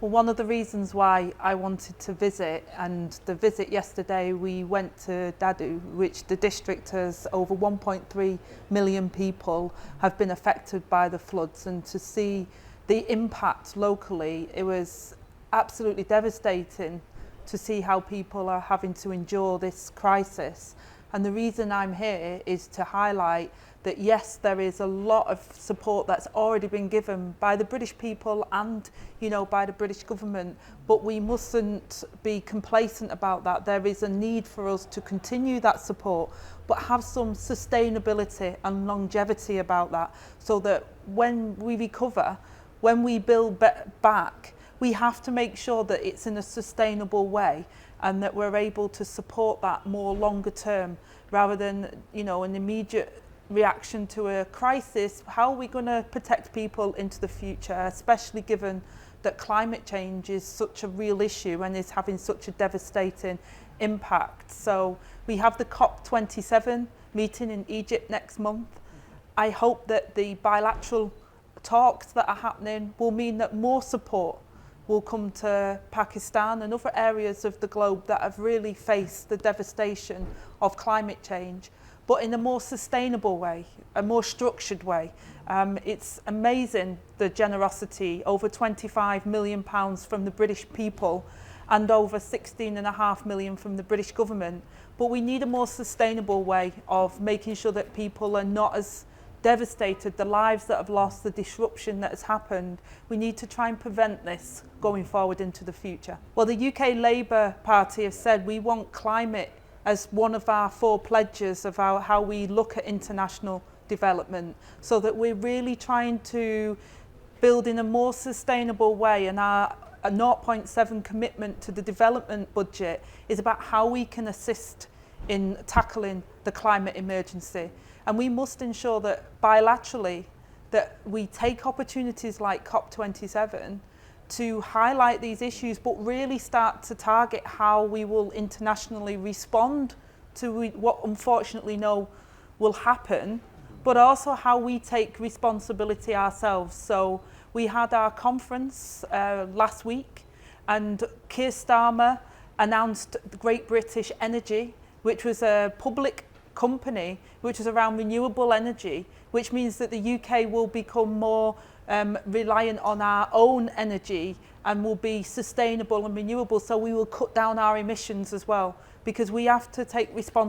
Well, one of the reasons why I wanted to visit, and the visit yesterday, we went to Dadu, which the district has over 1.3 million people have been affected by the floods, and to see the impact locally, it was absolutely devastating to see how people are having to endure this crisis. And the reason I'm here is to highlight that yes, there is a lot of support that's already been given by the British people and, by the British government, but we mustn't be complacent about that. There is a need for us to continue that support, but have some sustainability and longevity about that, so that when we recover, when we build back, we have to make sure that it's in a sustainable way and that we're able to support that more longer term, rather than, an immediate reaction to a crisis. How are we going to protect people into the future, especially given that climate change is such a real issue and is having such a devastating impact? So we have the COP27 meeting in Egypt next month. I hope that the bilateral talks that are happening will mean that more support will come to Pakistan and other areas of the globe that have really faced the devastation of climate change, but in a more sustainable way, a more structured way. It's amazing, the generosity, over £25 million from the British people and over 16.5 million from the British government. But we need a more sustainable way of making sure that people are not as devastated, the lives that have lost, the disruption that has happened. We need to try and prevent this going forward into the future. Well, the UK Labour Party have said we want climate as one of our 4 pledges of how we look at international development, so that we're really trying to build in a more sustainable way, and our 0.7 commitment to the development budget is about how we can assist in tackling the climate emergency. And we must ensure that bilaterally that we take opportunities like COP27 to highlight these issues, but really start to target how we will internationally respond to what unfortunately will happen, but also how we take responsibility ourselves. So we had our conference last week, and Keir Starmer announced Great British Energy, which was a public company which is around renewable energy, which means that the UK will become more reliant on our own energy and will be sustainable and renewable, so we will cut down our emissions as well, because we have to take responsibility